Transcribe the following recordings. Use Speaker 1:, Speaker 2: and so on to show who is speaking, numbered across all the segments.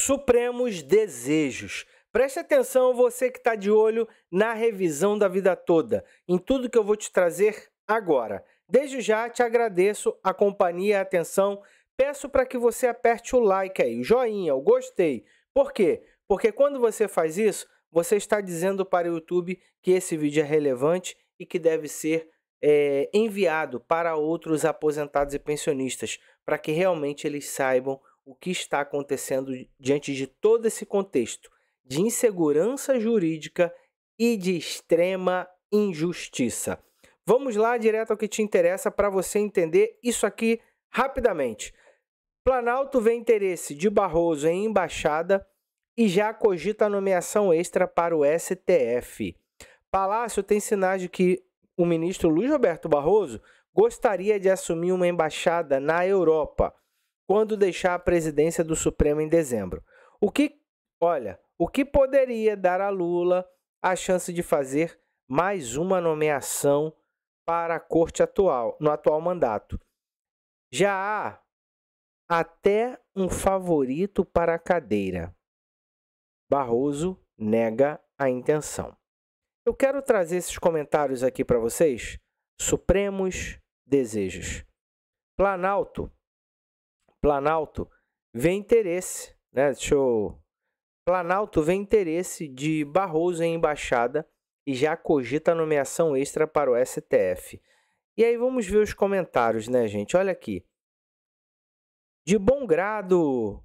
Speaker 1: Supremos desejos. Preste atenção, você que está de olho na revisão da vida toda, em tudo que eu vou te trazer agora. Desde já te agradeço a companhia e a atenção. Peço para que você aperte o like aí, o joinha, o gostei. Por quê? Porque quando você faz isso, você está dizendo para o YouTube que esse vídeo é relevante e que deve ser enviado para outros aposentados e pensionistas, para que realmente eles saibam o que está acontecendo diante de todo esse contexto de insegurança jurídica e de extrema injustiça. Vamos lá, direto ao que te interessa, para você entender isso aqui rapidamente. Planalto vê interesse de Barroso em embaixada e já cogita a nomeação extra para o STF. Palácio tem sinais de que o ministro Luiz Roberto Barroso gostaria de assumir uma embaixada na Europa quando deixar a presidência do Supremo em dezembro. O que poderia dar a Lula a chance de fazer mais uma nomeação para a corte no atual mandato. Já há até um favorito para a cadeira. Barroso nega a intenção. Eu quero trazer esses comentários aqui para vocês. Supremos desejos. Planalto vê interesse, né? Planalto vê interesse de Barroso em embaixada e já cogita a nomeação extra para o STF. E aí vamos ver os comentários, né, gente? Olha aqui. De bom grado,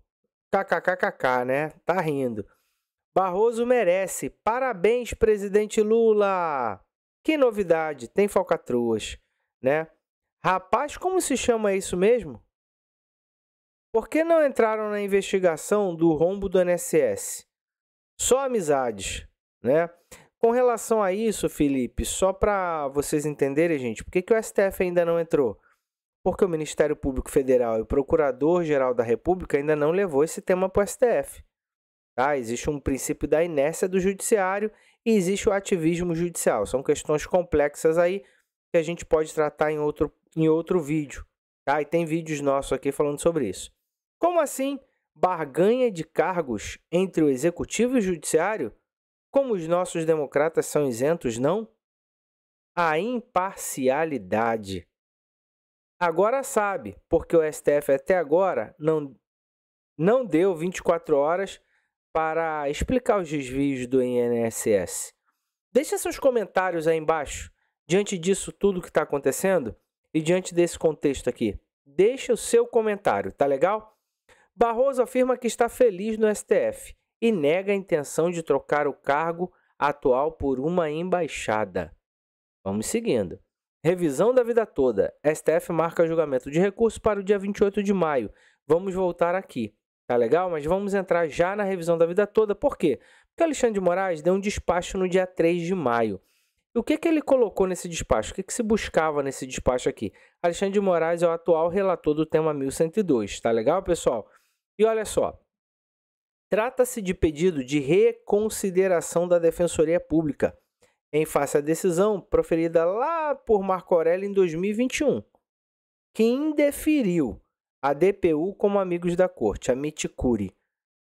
Speaker 1: kkkk, né? Tá rindo. Barroso merece. Parabéns, presidente Lula. Que novidade, tem falcatruas, né? Rapaz, como se chama isso mesmo? Por que não entraram na investigação do rombo do INSS? Só amizades, né? Com relação a isso, Felipe, só para vocês entenderem, gente, por que o STF ainda não entrou? Porque o Ministério Público Federal e o Procurador-Geral da República ainda não levou esse tema para o STF. Tá? Existe um princípio da inércia do judiciário e existe o ativismo judicial. São questões complexas aí que a gente pode tratar em outro vídeo. Tá? E tem vídeos nossos aqui falando sobre isso. Como assim barganha de cargos entre o Executivo e o Judiciário? Como os nossos democratas são isentos, não? A imparcialidade. Agora sabe, porque o STF até agora não deu 24 horas para explicar os desvios do INSS. Deixe seus comentários aí embaixo, diante disso tudo que está acontecendo e diante desse contexto aqui. Deixe o seu comentário, tá legal? Barroso afirma que está feliz no STF e nega a intenção de trocar o cargo atual por uma embaixada. Vamos seguindo. Revisão da vida toda. STF marca julgamento de recurso para o dia 28 de maio. Vamos voltar aqui. Tá legal? Mas vamos entrar já na revisão da vida toda. Por quê? Porque Alexandre de Moraes deu um despacho no dia 3 de maio. E o que ele colocou nesse despacho? O que se buscava nesse despacho aqui? Alexandre de Moraes é o atual relator do tema 1102. Tá legal, pessoal? E olha só. Trata-se de pedido de reconsideração da Defensoria Pública em face à decisão proferida lá por Marco Aurélio em 2021, que indeferiu a DPU como amigos da corte, a miticuri.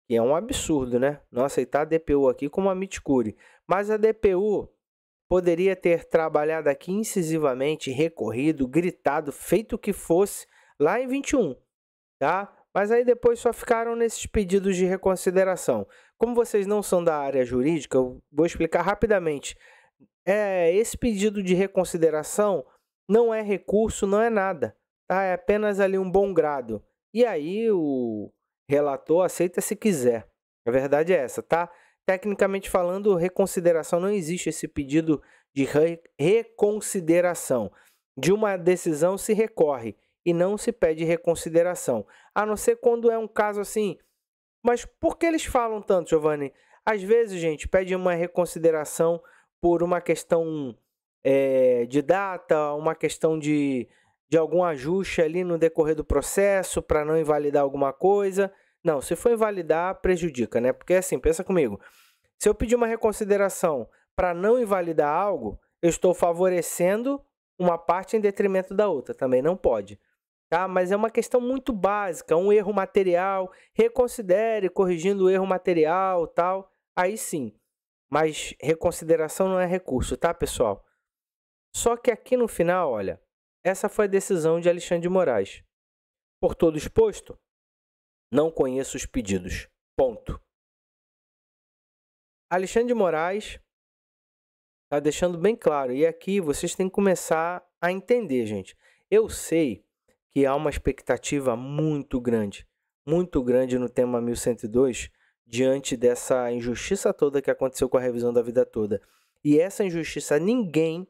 Speaker 1: Que é um absurdo, né? Não aceitar a DPU aqui como a miticuri. Mas a DPU poderia ter trabalhado aqui incisivamente, recorrido, gritado, feito o que fosse lá em 21, tá? Mas aí depois só ficaram nesses pedidos de reconsideração. Como vocês não são da área jurídica, eu vou explicar rapidamente. Esse pedido de reconsideração não é recurso, não é nada. Tá? É apenas ali um bom grado. E aí o relator aceita se quiser. A verdade é essa, tá? Tecnicamente falando, reconsideração não existe esse pedido de reconsideração. De uma decisão se recorre e não se pede reconsideração. A não ser quando é um caso assim. Mas por que eles falam tanto, Giovanni? Às vezes, gente, pede uma reconsideração por uma questão de data, uma questão de algum ajuste ali no decorrer do processo para não invalidar alguma coisa. Não, se for invalidar, prejudica, né? Porque assim, pensa comigo. Se eu pedir uma reconsideração para não invalidar algo, eu estou favorecendo uma parte em detrimento da outra. Também não pode. tá? Mas é uma questão muito básica, um erro material, reconsidere corrigindo o erro material, tal, aí sim. Mas reconsideração não é recurso, tá, pessoal? Só que aqui no final, olha, essa foi a decisão de Alexandre de Moraes. Por todo exposto, não conheço os pedidos. Ponto. Alexandre de Moraes está deixando bem claro. E aqui vocês têm que começar a entender, gente. Eu sei que há uma expectativa muito grande no tema 1102, diante dessa injustiça toda que aconteceu com a revisão da vida toda. E essa injustiça ninguém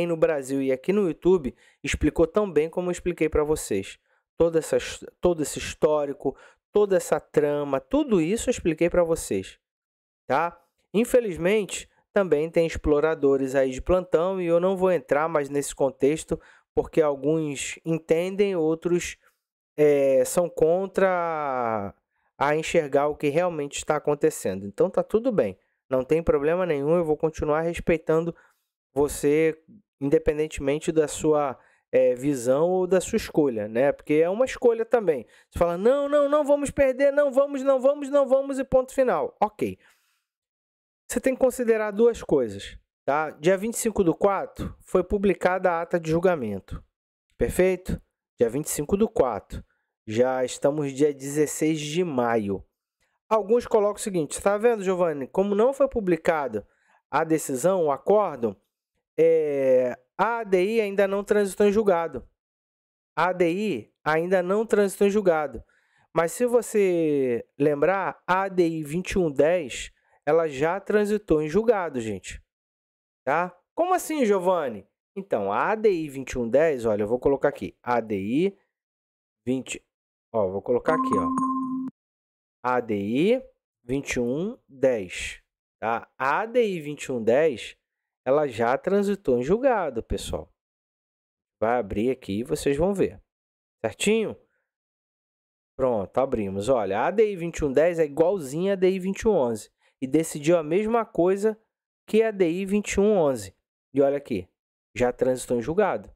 Speaker 1: no Brasil e aqui no YouTube explicou tão bem como eu expliquei para vocês. Todo esse histórico, toda essa trama, tudo isso eu expliquei para vocês, tá? Infelizmente, também tem exploradores aí de plantão e eu não vou entrar mais nesse contexto porque alguns entendem, outros são contra a enxergar o que realmente está acontecendo. Então tá tudo bem, não tem problema nenhum, eu vou continuar respeitando você, independentemente da sua visão ou da sua escolha, né? Porque é uma escolha também. Você fala, não vamos perder, não vamos e ponto final. Ok. Você tem que considerar duas coisas, tá? Dia 25/4 foi publicada a ata de julgamento, perfeito? Dia 25/4. Já estamos dia 16 de maio. Alguns colocam o seguinte, está vendo, Giovanni? Como não foi publicada a decisão, o acórdão, a ADI ainda não transitou em julgado. A ADI ainda não transitou em julgado. Mas se você lembrar, a ADI 2110, ela já transitou em julgado, gente. Tá? Como assim, Giovanni? Então, a ADI 2110, olha, eu vou colocar aqui. ADI 20... Ó, vou colocar aqui, ó. ADI 2110. Tá? A ADI 2110, ela já transitou em julgado, pessoal. Vai abrir aqui e vocês vão ver. Certinho? Pronto, abrimos. Olha, a ADI 2110 é igualzinha a ADI 2111 e decidiu a mesma coisa que a ADI 2111. E olha aqui, já transitou em julgado.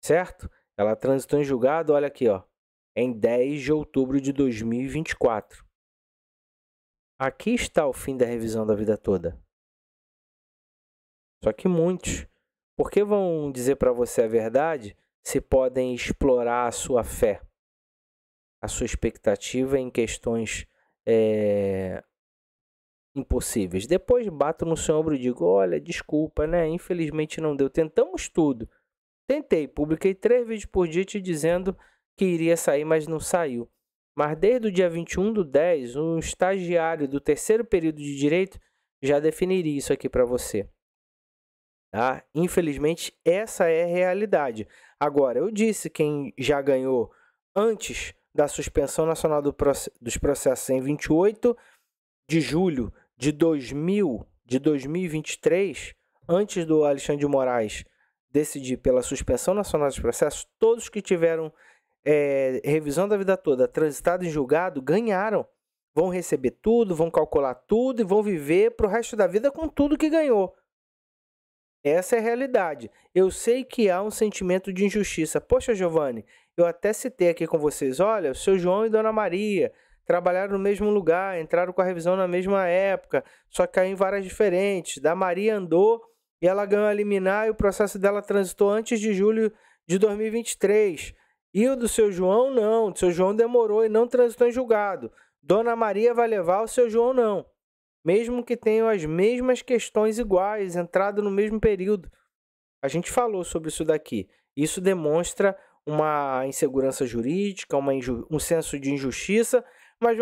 Speaker 1: Certo? Ela transitou em julgado, olha aqui, ó, em 10 de outubro de 2024. Aqui está o fim da revisão da vida toda. Só que muitos, porque vão dizer para você a verdade, se podem explorar a sua fé, a sua expectativa em questões impossíveis. Depois bato no seu ombro e digo, olha, desculpa, né? Infelizmente não deu. Tentamos tudo. Tentei, publiquei 3 vídeos por dia te dizendo que iria sair, mas não saiu. Mas desde o dia 21/10, um estagiário do 3º período de Direito já definiria isso aqui para você. Tá? Infelizmente, essa é a realidade. Agora, eu disse quem já ganhou antes da suspensão nacional dos processos em 28 de julho de 2023, antes do Alexandre de Moraes decidir pela suspensão nacional dos processos, todos que tiveram revisão da vida toda transitado em julgado ganharam. Vão receber tudo, vão calcular tudo e vão viver para o resto da vida com tudo que ganhou. Essa é a realidade. Eu sei que há um sentimento de injustiça. Poxa, Giovanni, eu até citei aqui com vocês, olha, o seu João e Dona Maria trabalharam no mesmo lugar, entraram com a revisão na mesma época, só que em varas diferentes. Da Maria andou e ela ganhou a liminar e o processo dela transitou antes de julho de 2023. E o do seu João, não. O do seu João demorou e não transitou em julgado. Dona Maria vai levar, o seu João não. Mesmo que tenham as mesmas questões iguais, entrado no mesmo período. A gente falou sobre isso daqui. Isso demonstra uma insegurança jurídica, um senso de injustiça, mas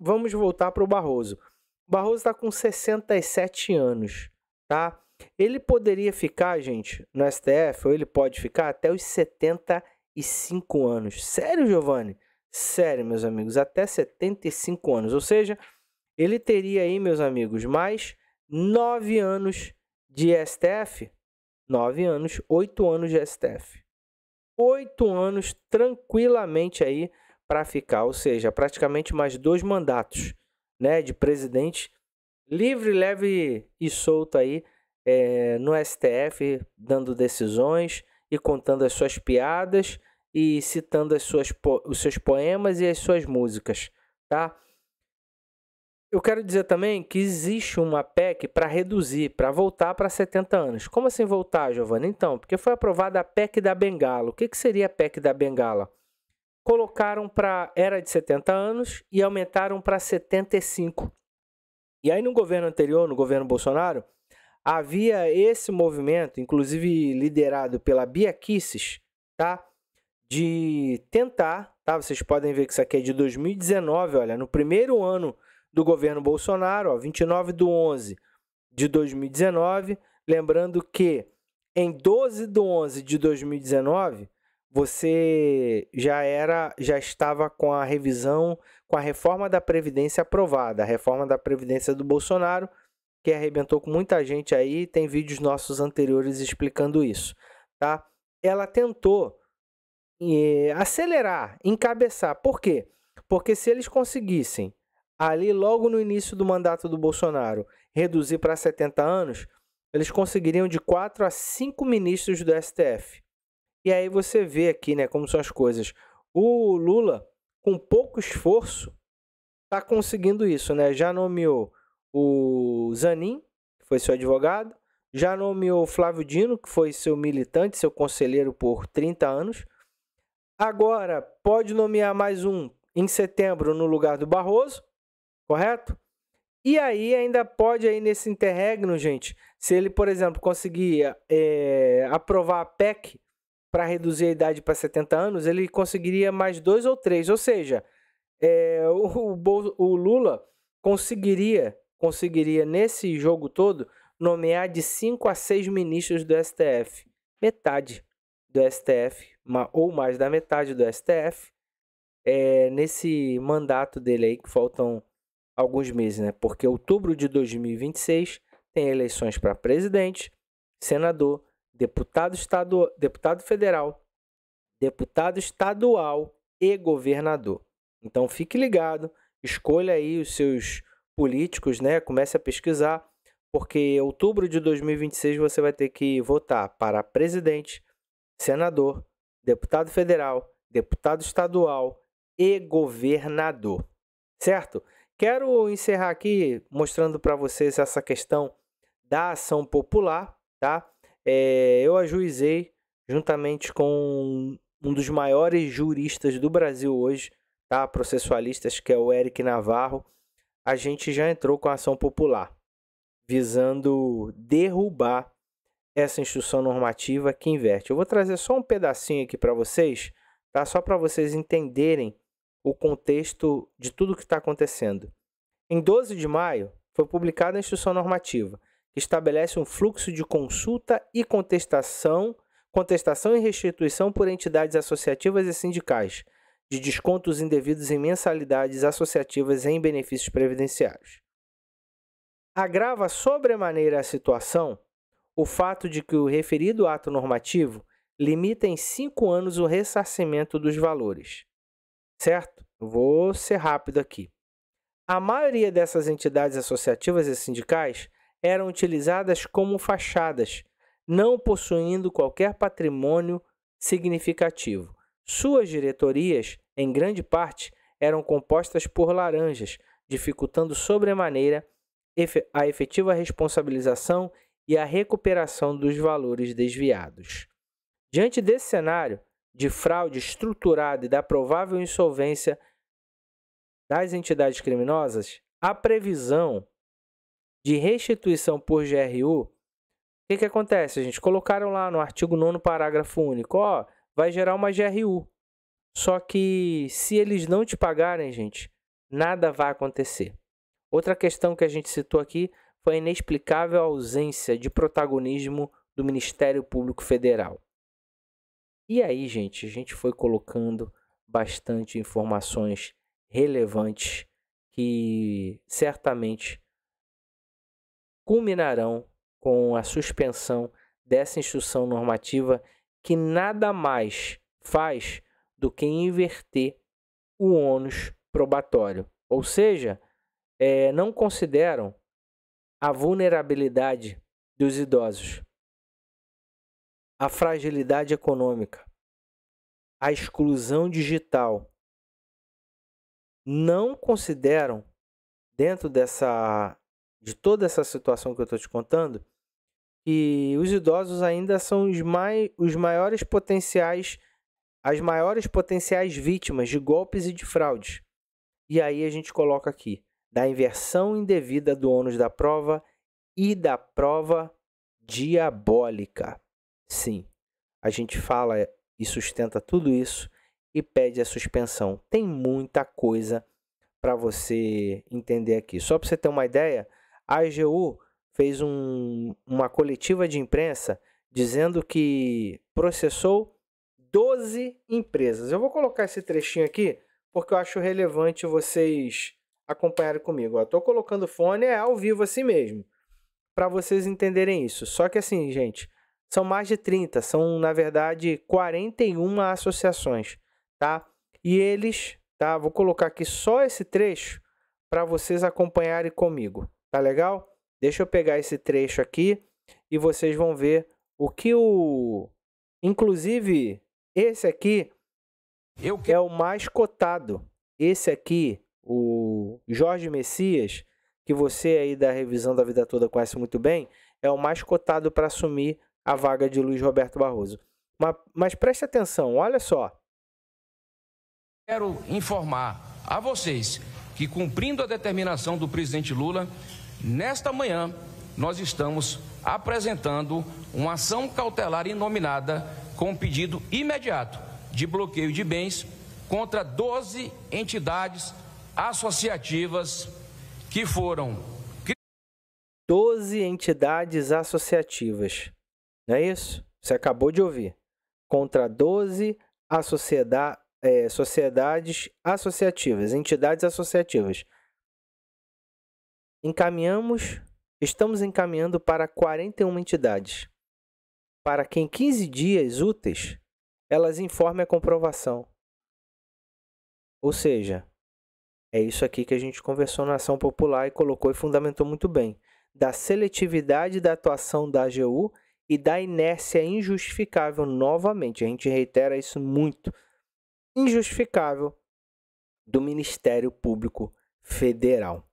Speaker 1: vamos voltar para o Barroso. O Barroso está com 67 anos, tá? Ele poderia ficar, gente, no STF, ou ele pode ficar até os 75 anos. Sério, Giovanni? Sério, meus amigos, até 75 anos. Ou seja, ele teria aí, meus amigos, mais 9 anos de STF. 9 anos, 8 anos de STF. 8 anos tranquilamente aí para ficar, ou seja, praticamente mais 2 mandatos, né, de presidente livre, leve e solto aí no STF, dando decisões e contando as suas piadas e citando os seus poemas e as suas músicas, tá? Eu quero dizer também que existe uma PEC para reduzir, para voltar para 70 anos. Como assim voltar, Giovana? Então, porque foi aprovada a PEC da Bengala. O que seria a PEC da Bengala? Colocaram para era de 70 anos e aumentaram para 75. E aí no governo anterior, no governo Bolsonaro, havia esse movimento, inclusive liderado pela Bia Kicis, tá? De tentar, tá? Vocês podem ver que isso aqui é de 2019, olha, no primeiro ano do governo Bolsonaro, ó, 29/11 de 2019, lembrando que em 12/11 de 2019, você já estava com a revisão, com a reforma da Previdência aprovada, a reforma da Previdência do Bolsonaro, que arrebentou com muita gente aí, tem vídeos nossos anteriores explicando isso, tá? Ela tentou acelerar, encabeçar. Por quê? Porque se eles conseguissem, ali logo no início do mandato do Bolsonaro, reduzir para 70 anos, eles conseguiriam de 4 a 5 ministros do STF. E aí você vê aqui, né, como são as coisas. O Lula, com pouco esforço, está conseguindo isso, né? Já nomeou o Zanin, que foi seu advogado, já nomeou o Flávio Dino, que foi seu militante, seu conselheiro por 30 anos. Agora pode nomear mais um em setembro no lugar do Barroso, correto? E aí ainda pode, aí nesse interregno, gente, se ele, por exemplo, conseguir aprovar a PEC para reduzir a idade para 70 anos, ele conseguiria mais 2 ou 3. Ou seja, o Lula conseguiria nesse jogo todo nomear de 5 a 6 ministros do STF. Metade do STF, ou mais da metade do STF, nesse mandato dele aí, que faltam alguns meses, né? Porque outubro de 2026 tem eleições para presidente, senador, deputado federal, deputado estadual e governador. Então fique ligado, escolha aí os seus políticos, né? Comece a pesquisar, porque em outubro de 2026 você vai ter que votar para presidente, senador, deputado federal, deputado estadual e governador, certo? Quero encerrar aqui mostrando para vocês essa questão da ação popular, tá? Eu ajuizei juntamente com um dos maiores juristas do Brasil hoje, tá? Processualistas, que é o Eric Navarro. A gente já entrou com a ação popular, visando derrubar essa instrução normativa que inverte. Eu vou trazer só um pedacinho aqui para vocês, tá? Só para vocês entenderem o contexto de tudo que está acontecendo. Em 12 de maio, foi publicada a instrução normativa, que estabelece um fluxo de consulta e contestação e restituição por entidades associativas e sindicais, de descontos indevidos em mensalidades associativas em benefícios previdenciários. Agrava sobremaneira a situação o fato de que o referido ato normativo limita em 5 anos o ressarcimento dos valores. Certo? Eu vou ser rápido aqui. A maioria dessas entidades associativas e sindicais eram utilizadas como fachadas, não possuindo qualquer patrimônio significativo. Suas diretorias, em grande parte, eram compostas por laranjas, dificultando sobremaneira a efetiva responsabilização e a recuperação dos valores desviados. Diante desse cenário de fraude estruturada e da provável insolvência das entidades criminosas, a previsão de restituição por GRU, o que acontece, gente? Colocaram lá no artigo 9º, parágrafo único, vai gerar uma GRU. Só que se eles não te pagarem, gente, nada vai acontecer. Outra questão que a gente citou aqui foi a inexplicável ausência de protagonismo do Ministério Público Federal. E aí, gente, a gente foi colocando bastante informações relevantes que certamente culminarão com a suspensão dessa instrução normativa que nada mais faz do que inverter o ônus probatório. Ou seja, não consideram a vulnerabilidade dos idosos. a fragilidade econômica, a exclusão digital, não consideram, dentro de toda essa situação que eu estou te contando, que os idosos ainda são os maiores potenciais, as maiores potenciais vítimas de golpes e de fraudes. E aí a gente coloca aqui, da inversão indevida do ônus da prova e da prova diabólica. Sim, a gente fala e sustenta tudo isso e pede a suspensão. Tem muita coisa para você entender aqui. Só para você ter uma ideia, a AGU fez uma coletiva de imprensa dizendo que processou 12 empresas. Eu vou colocar esse trechinho aqui porque eu acho relevante vocês acompanharem comigo. Estou colocando fone, é ao vivo assim mesmo, para vocês entenderem isso. Só que assim, gente, são mais de 30, são na verdade 41 associações, tá? E eles, tá? Vou colocar aqui só esse trecho para vocês acompanharem comigo, tá legal? Deixa eu pegar esse trecho aqui e vocês vão ver o que inclusive, esse aqui é o mais cotado. Esse aqui, o Jorge Messias, que você aí da Revisão da Vida Toda conhece muito bem, é o mais cotado para assumir a vaga de Luiz Roberto Barroso. Mas preste atenção, olha só.
Speaker 2: Quero informar a vocês que, cumprindo a determinação do presidente Lula, nesta manhã nós estamos apresentando uma ação cautelar inominada com pedido imediato de bloqueio de bens contra 12 entidades associativas que foram...
Speaker 1: 12 entidades associativas, não é isso? Você acabou de ouvir. Contra 12 sociedades associativas, entidades associativas. Estamos encaminhando para 41 entidades, para que em 15 dias úteis elas informem a comprovação. Ou seja, é isso aqui que a gente conversou na ação popular e colocou e fundamentou muito bem, da seletividade da atuação da AGU e da inércia injustificável, novamente, a gente reitera isso muito, injustificável do Ministério Público Federal.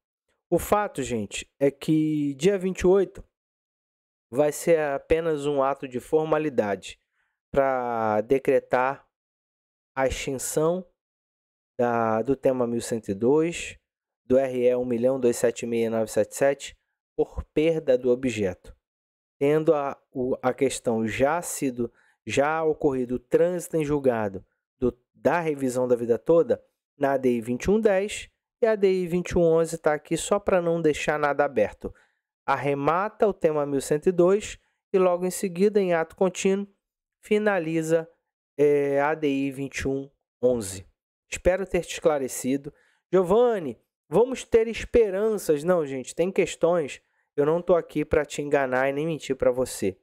Speaker 1: O fato, gente, é que dia 28 vai ser apenas um ato de formalidade para decretar a extinção do tema 1102, do RE 1.276.977, por perda do objeto. Tendo a questão já ocorrido o trânsito em julgado da revisão da vida toda na ADI 2110, e a ADI 2111 está aqui só para não deixar nada aberto. Arremata o tema 1102 e logo em seguida, em ato contínuo, finaliza a ADI 2111. Espero ter te esclarecido. Giovanni, vamos ter esperanças. Não, gente, tem questões. Eu não estou aqui para te enganar e nem mentir para você.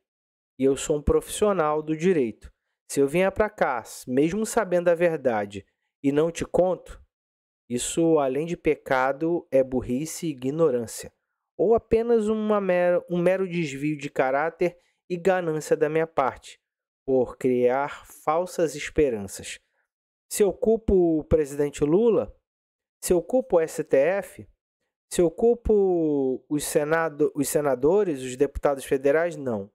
Speaker 1: E eu sou um profissional do direito. Se eu vier para cá, mesmo sabendo a verdade, e não te conto, isso, além de pecado, é burrice e ignorância, ou apenas um mero desvio de caráter e ganância da minha parte, por criar falsas esperanças. Se eu culpo o presidente Lula, se eu culpo o STF, se eu culpo os senadores, os deputados federais, não.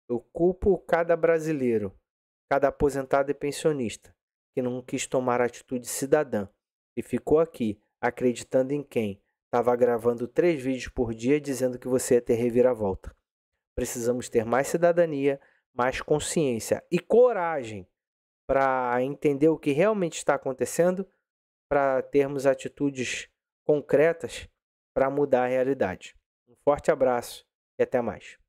Speaker 1: Eu culpo cada brasileiro, cada aposentado e pensionista, que não quis tomar atitude cidadã e ficou aqui acreditando em quem estava gravando 3 vídeos por dia dizendo que você ia ter reviravolta. Precisamos ter mais cidadania, mais consciência e coragem para entender o que realmente está acontecendo, para termos atitudes concretas para mudar a realidade. Um forte abraço e até mais.